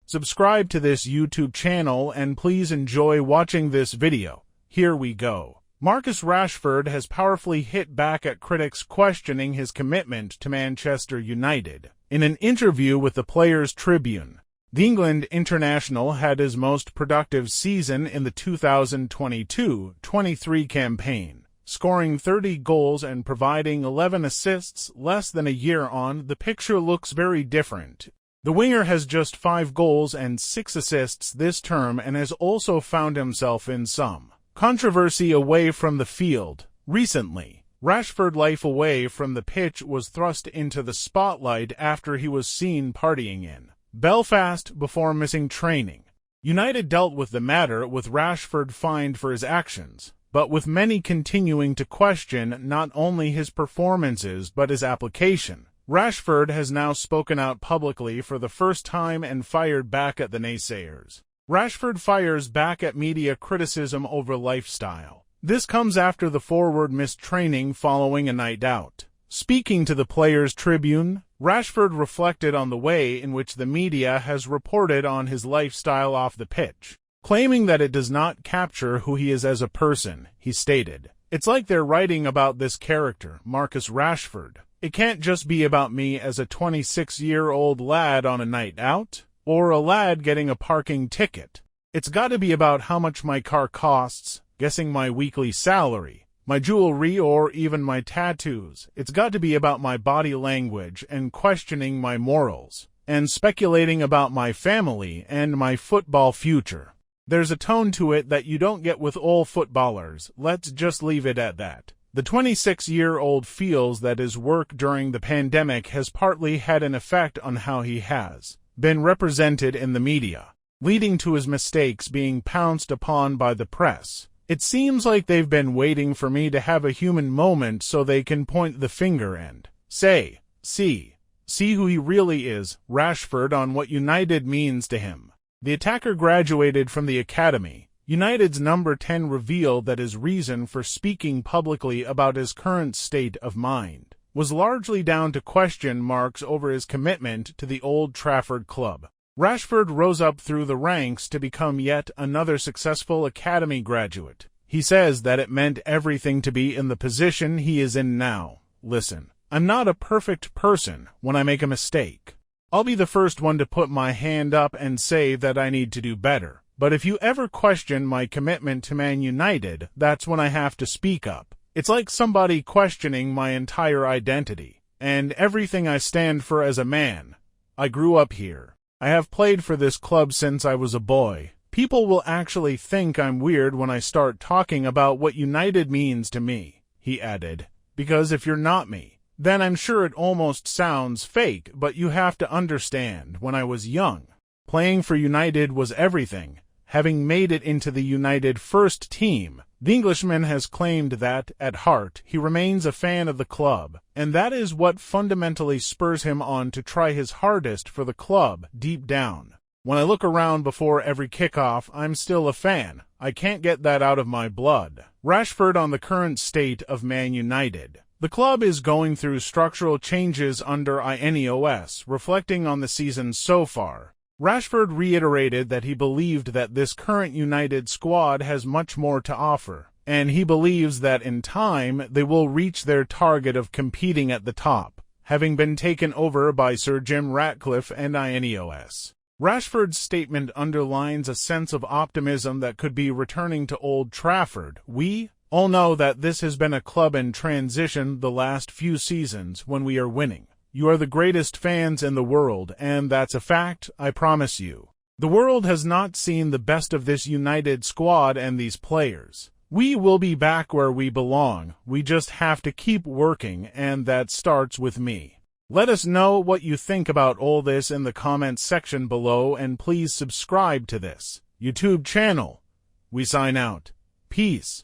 Subscribe to this YouTube channel and please enjoy watching this video. Here we go. Marcus Rashford has powerfully hit back at critics questioning his commitment to Manchester United. In an interview with the Players Tribune, the England international had his most productive season in the 2022-23 campaign, scoring 30 goals and providing 11 assists. Less than a year on, the picture looks very different. The winger has just 5 goals and 6 assists this term and has also found himself in some controversy away from the field. Recently, Rashford's life away from the pitch was thrust into the spotlight after he was seen partying in Belfast before missing training. United dealt with the matter with Rashford fined for his actions, but with many continuing to question not only his performances but his application. Rashford has now spoken out publicly for the first time and fired back at the naysayers. Rashford fires back at media criticism over lifestyle. This comes after the forward missed training following a night out. Speaking to the Players Tribune, Rashford reflected on the way in which the media has reported on his lifestyle off the pitch. Claiming that it does not capture who he is as a person, he stated, "It's like they're writing about this character, Marcus Rashford. It can't just be about me as a 26-year-old lad on a night out, or a lad getting a parking ticket. It's got to be about how much my car costs, guessing my weekly salary, my jewelry, or even my tattoos. It's got to be about my body language and questioning my morals, and speculating about my family and my football future. There's a tone to it that you don't get with all footballers. Let's just leave it at that." The 26-year-old feels that his work during the pandemic has partly had an effect on how he has been represented in the media, leading to his mistakes being pounced upon by the press. "It seems like they've been waiting for me to have a human moment so they can point the finger and say, see who he really is." Rashford on what United means to him. The attacker graduated from the academy. United's number 10 revealed that his reason for speaking publicly about his current state of mind was largely down to question marks over his commitment to the Old Trafford club. Rashford rose up through the ranks to become yet another successful academy graduate. He says that it meant everything to be in the position he is in now. "Listen, I'm not a perfect person. When I make a mistake, I'll be the first one to put my hand up and say that I need to do better. But if you ever question my commitment to Man United, that's when I have to speak up. It's like somebody questioning my entire identity and everything I stand for as a man. I grew up here. I have played for this club since I was a boy. People will actually think I'm weird when I start talking about what United means to me," he added, "because if you're not me, then I'm sure it almost sounds fake, but you have to understand, when I was young, playing for United was everything." Having made it into the United first team, the Englishman has claimed that, at heart, he remains a fan of the club, and that is what fundamentally spurs him on to try his hardest for the club deep down. "When I look around before every kickoff, I'm still a fan. I can't get that out of my blood." Rashford on the current state of Man United. The club is going through structural changes under Ineos, reflecting on the season so far. Rashford reiterated that he believed that this current United squad has much more to offer, and he believes that in time they will reach their target of competing at the top, having been taken over by Sir Jim Ratcliffe and Ineos. Rashford's statement underlines a sense of optimism that could be returning to Old Trafford. "We all know that this has been a club in transition the last few seasons when we are winning. You are the greatest fans in the world, and that's a fact, I promise you. The world has not seen the best of this United squad and these players. We will be back where we belong. We just have to keep working, and that starts with me." Let us know what you think about all this in the comments section below, and please subscribe to this YouTube channel. We sign out. Peace.